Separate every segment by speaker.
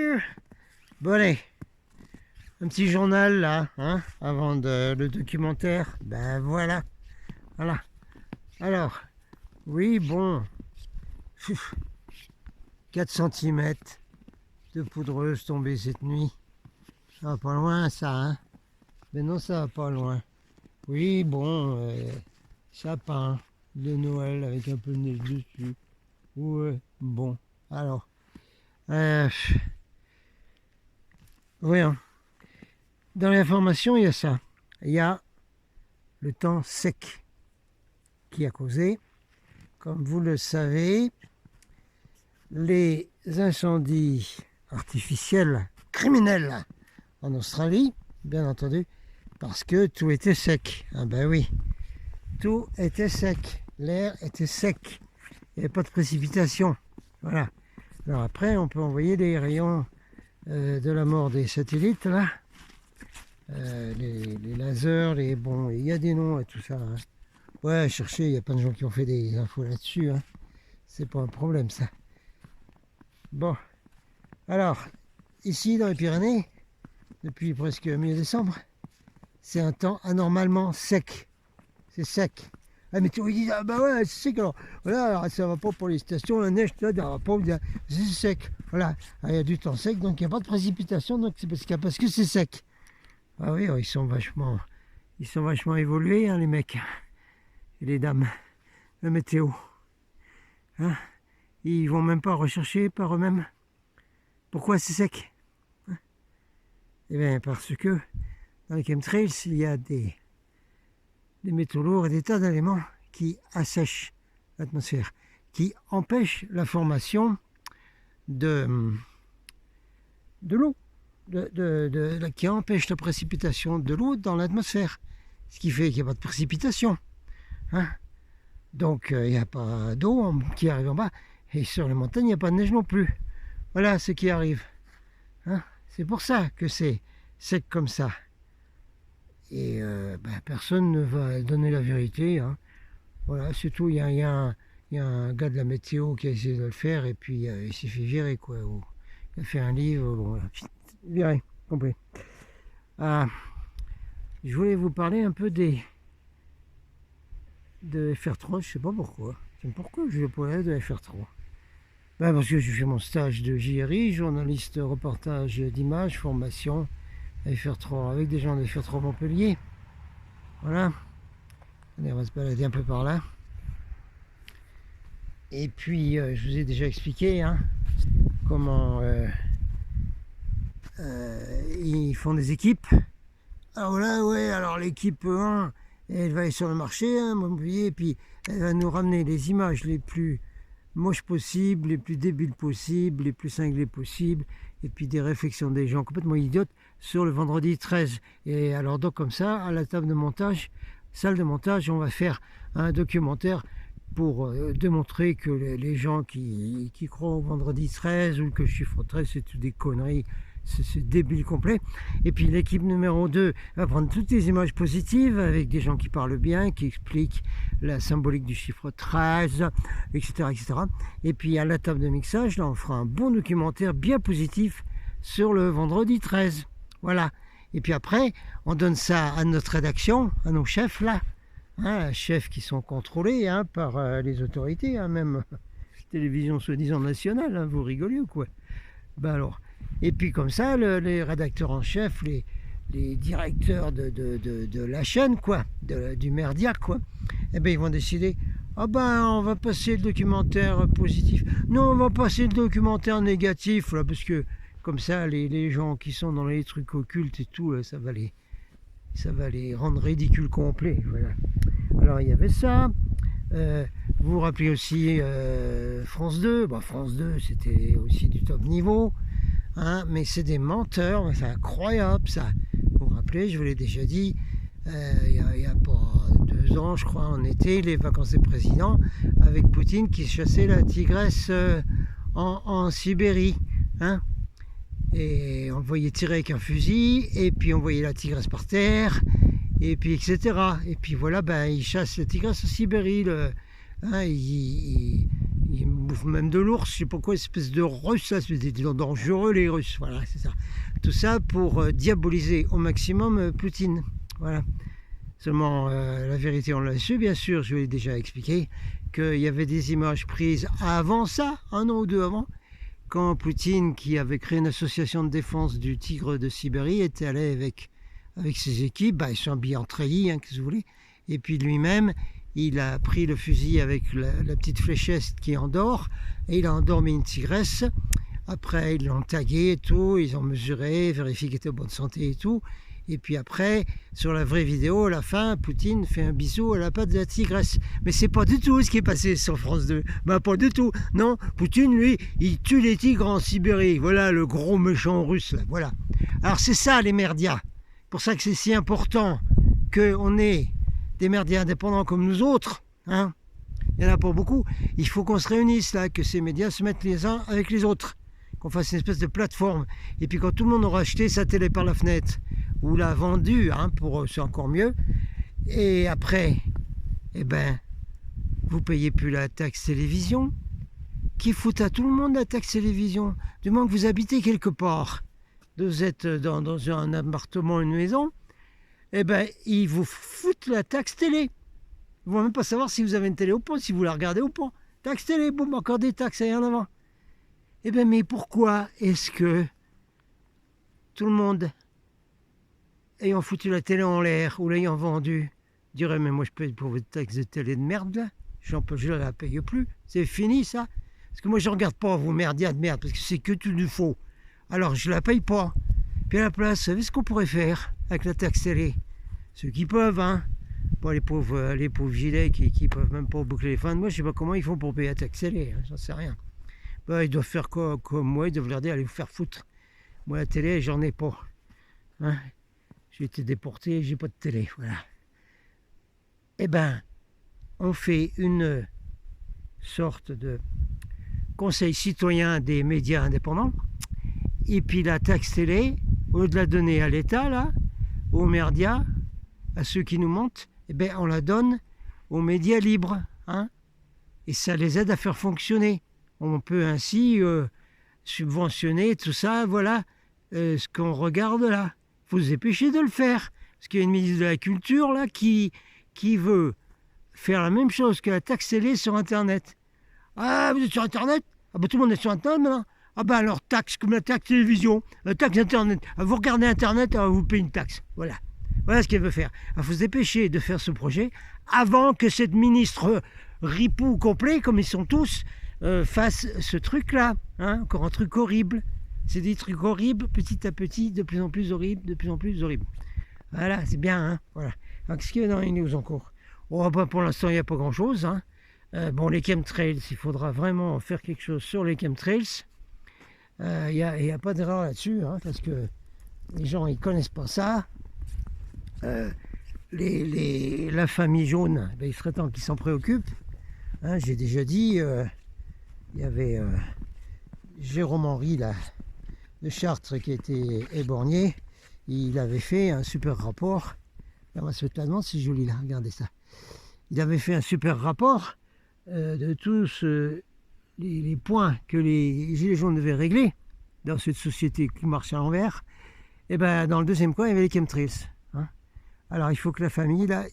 Speaker 1: Salut. Bon allez, un petit journal là, hein, avant le documentaire. Ben voilà, voilà. Alors, oui, bon, 4 centimètres de poudreuse tombée cette nuit. Ça va pas loin ça, hein. Mais non, ça va pas loin. Oui, bon, sapin de Noël avec un peu de neige dessus. Ouais, bon, alors. Oui, hein. Dans l'information, il y a ça. Il y a le temps sec qui a causé, comme vous le savez, les incendies artificiels criminels en Australie, bien entendu, parce que tout était sec. Ah ben oui, tout était sec, l'air était sec, il n'y avait pas de précipitation. Voilà. Alors après, on peut envoyer des rayons de la mort des satellites, là, les lasers, bon, il y a des noms et tout ça. Hein. Ouais, cherchez, il y a plein de gens qui ont fait des infos là-dessus. Hein. C'est pas un problème, ça. Bon, alors, ici, dans les Pyrénées, depuis presque mi-décembre, c'est un temps anormalement sec. C'est sec. La météo dit, ah bah ouais, c'est sec, alors, voilà, alors, ça va pas pour les stations, la neige, là, ça va pas, c'est sec. Voilà, il y a du temps sec, donc il n'y a pas de précipitation, donc c'est parce que c'est sec. Ah oui, ils sont vachement évolués, hein, les mecs et les dames, la météo. Hein, ils vont même pas rechercher par eux-mêmes pourquoi c'est sec. Hein. Eh bien, parce que dans les chemtrails, il y a des métaux lourds et des tas d'éléments qui assèchent l'atmosphère, qui empêchent la formation de l'eau, qui empêche la précipitation de l'eau dans l'atmosphère, ce qui fait qu'il n'y a pas de précipitation. Hein. Donc il n'y a pas d'eau qui arrive en bas, et sur les montagnes il n'y a pas de neige non plus. Voilà ce qui arrive. Hein. C'est pour ça que c'est sec comme ça. Et personne ne va donner la vérité. Hein. Voilà, c'est tout. Il y a un gars de la météo qui a essayé de le faire, et puis il s'est fait virer, quoi. Il a fait un livre, bon, voilà. Viré, complet. Je voulais vous parler un peu de FR3, je sais pas pourquoi. Pourquoi je vais parler de FR3 ? Parce que j'ai fait mon stage de JRI, journaliste reportage d'images, formation à FR3, avec des gens de FR3 Montpellier. Voilà. Allez, on va se balader un peu par là. Et puis, je vous ai déjà expliqué hein, comment ils font des équipes. Alors voilà, ouais, alors l'équipe 1, elle va aller sur le marché, hein, Montpellier, et puis elle va nous ramener les images les plus moches possibles, les plus débiles possibles, les plus cinglées possibles, et puis des réflexions des gens complètement idiotes sur le vendredi 13. Et alors donc comme ça, à la table de montage, salle de montage, on va faire un documentaire pour démontrer que les gens qui croient au vendredi 13 ou que le chiffre 13, c'est tout des conneries. C'est débile complet. Et puis l'équipe numéro 2 va prendre toutes les images positives avec des gens qui parlent bien, qui expliquent la symbolique du chiffre 13, etc., etc. Et puis à la table de mixage, là, on fera un bon documentaire bien positif sur le vendredi 13. Voilà. Et puis après, on donne ça à notre rédaction, à nos chefs là, hein, chefs qui sont contrôlés hein, par les autorités, hein, même télévision soi-disant nationale, hein, vous rigolez ou quoi ? Ben alors. Et puis comme ça, les rédacteurs en chef, les directeurs de la chaîne, quoi, du merdiaque, quoi, eh ben ils vont décider, ah ben on va passer le documentaire positif. Non, on va passer le documentaire négatif, là, parce que comme ça, les gens qui sont dans les trucs occultes et tout, ça va les rendre ridicules complets. Voilà. Alors il y avait ça. Vous vous rappelez aussi France 2. Bah, France 2, c'était aussi du top niveau. Hein, mais c'est des menteurs, c'est incroyable ça. Vous vous rappelez, je vous l'ai déjà dit, il y a pas 2 ans, je crois, en été, les vacances des présidents, avec Poutine qui chassait la tigresse en Sibérie. Hein, et on le voyait tirer avec un fusil, et puis on voyait la tigresse par terre, et puis etc. Et puis voilà, il chasse la tigresse en Sibérie. Il Ils bouffent même de l'ours, je sais pas quoi, espèce de Russes, là, c'est dangereux les Russes, voilà, c'est ça. Tout ça pour diaboliser au maximum Poutine, voilà. Seulement, la vérité, on l'a su, bien sûr, je vous l'ai déjà expliqué, qu'il y avait des images prises avant ça, 1 an ou 2 avant, quand Poutine, qui avait créé une association de défense du tigre de Sibérie, était allé avec ses équipes, ils sont habillés en treillis, hein, que vous voulez, et puis lui-même, il a pris le fusil avec la petite fléchette qui endort, et il a endormi une tigresse. Après, ils l'ont tagué et tout, ils ont mesuré, vérifié qu'elle était en bonne santé et tout. Et puis après, sur la vraie vidéo, à la fin, Poutine fait un bisou à la patte de la tigresse. Mais c'est pas du tout ce qui est passé sur France 2. Pas du tout. Non, Poutine, lui, il tue les tigres en Sibérie. Voilà le gros méchant russe, là. Voilà. Alors c'est ça, les merdias. C'est pour ça que c'est si important qu'on ait des merdias indépendants comme nous autres. Hein. Il n'y en a pas beaucoup. Il faut qu'on se réunisse, là, que ces médias se mettent les uns avec les autres. Qu'on fasse une espèce de plateforme. Et puis quand tout le monde aura acheté sa télé par la fenêtre, ou l'a vendu, hein, pour eux c'est encore mieux, et après, vous payez plus la taxe télévision, qui fout à tout le monde la taxe télévision, du moment que vous habitez quelque part, vous êtes dans un appartement, une maison, ils vous foutent la taxe télé. Ils ne vont même pas savoir si vous avez une télé ou pas, si vous la regardez ou pas. Taxe télé, boum, encore des taxes, et en avant. Mais pourquoi est-ce que tout le monde, ayant foutu la télé en l'air ou l'ayant vendue, dirait mais moi je paye pour votre taxe de télé de merde là, je ne la paye plus, c'est fini ça. Parce que moi je ne regarde pas vos merdias de merde, parce que c'est que tout du faux. Alors je ne la paye pas. Puis à la place, vous savez ce qu'on pourrait faire avec la taxe télé? Ceux qui peuvent, hein. Pas les pauvres gilets qui peuvent même pas boucler les fins de mois, je ne sais pas comment ils font pour payer la taxe télé, hein, j'en sais rien. Ils doivent faire comme moi, ils doivent leur dire allez vous faire foutre. Moi la télé, j'en ai pas. Hein. J'ai été déporté, j'ai pas de télé, voilà. On fait une sorte de conseil citoyen des médias indépendants, et puis la taxe télé, au lieu de la donner à l'État, là, aux merdias, à ceux qui nous mentent, on la donne aux médias libres, hein, et ça les aide à faire fonctionner. On peut ainsi subventionner tout ça, voilà, ce qu'on regarde là. Il faut se dépêcher de le faire. Parce qu'il y a une ministre de la Culture là qui veut faire la même chose que la taxe télé sur Internet. Ah, vous êtes sur Internet? Ah tout le monde est sur Internet maintenant. Ah alors taxe comme la taxe télévision, la taxe Internet. Ah, vous regardez Internet, vous payez une taxe. Voilà. Voilà ce qu'elle veut faire. Il faut se dépêcher de faire ce projet avant que cette ministre ripou complet, comme ils sont tous, fasse ce truc-là. Hein, encore un truc horrible. C'est des trucs horribles, petit à petit, de plus en plus horribles, de plus en plus horribles. Voilà, c'est bien, hein, voilà. Alors, qu'est-ce qu'il y a dans les news encore? Pour l'instant, il n'y a pas grand-chose. Hein. Les chemtrails, il faudra vraiment faire quelque chose sur les chemtrails. Il n'y a pas d'erreur là-dessus, hein, parce que les gens, ils ne connaissent pas ça. La famille jaune, il serait temps qu'ils s'en préoccupent. Hein, j'ai déjà dit, il y avait Jérôme Henry, là, de Chartres, qui était éborgné. Il avait fait un super rapport. C'est joli là, regardez ça. Il avait fait un super rapport de tous les points que les gilets jaunes devaient régler dans cette société qui marche à l'envers. Dans le deuxième coin, il y avait les chemtrails. Hein. Alors il faut que la famille là,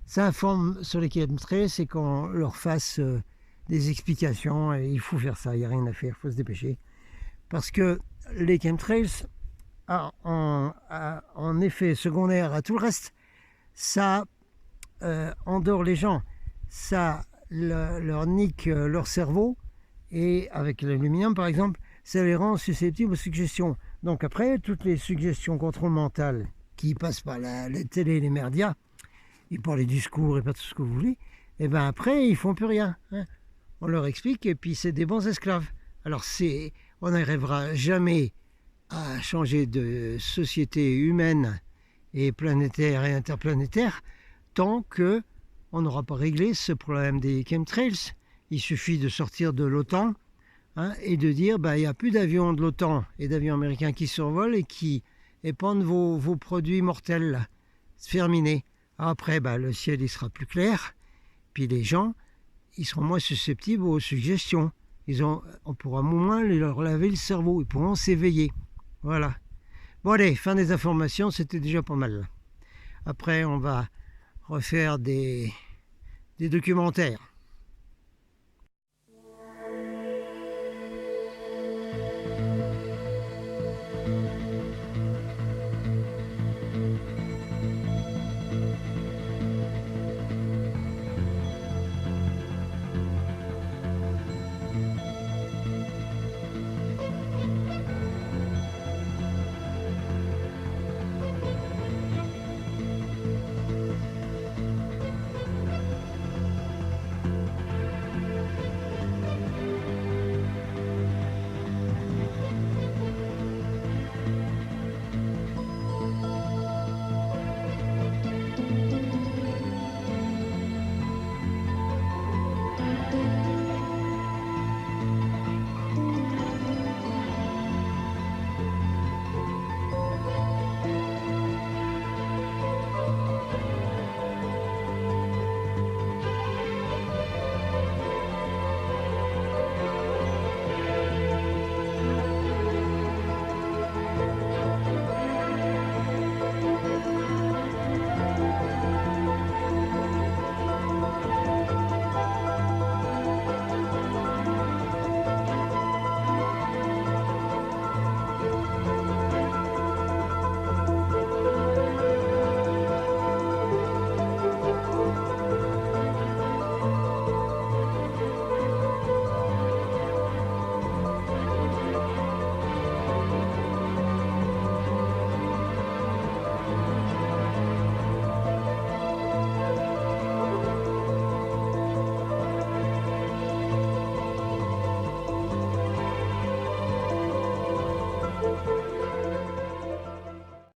Speaker 1: s'informe sur les chemtrails et qu'on leur fasse des explications. Et il faut faire ça, il n'y a rien à faire, il faut se dépêcher. Parce que les chemtrails, en effet secondaire à tout le reste, ça endort les gens, ça leur nique leur cerveau, et avec l'aluminium par exemple, ça les rend susceptibles aux suggestions. Donc après, toutes les suggestions contrôle mental qui passent par la télé et les merdias, et par les discours et par tout ce que vous voulez, après ils font plus rien. Hein. On leur explique et puis c'est des bons esclaves. Alors on n'arrivera jamais à changer de société humaine et planétaire et interplanétaire tant qu'on n'aura pas réglé ce problème des chemtrails. Il suffit de sortir de l'OTAN, hein, et de dire il n'y a plus d'avions de l'OTAN et d'avions américains qui survolent et qui épandent vos produits mortels là. C'est terminé. Après le ciel il sera plus clair, puis les gens ils seront moins susceptibles aux suggestions. On pourra moins leur laver le cerveau, ils pourront s'éveiller. Voilà. Bon allez, fin des informations, c'était déjà pas mal. Après, on va refaire des documentaires.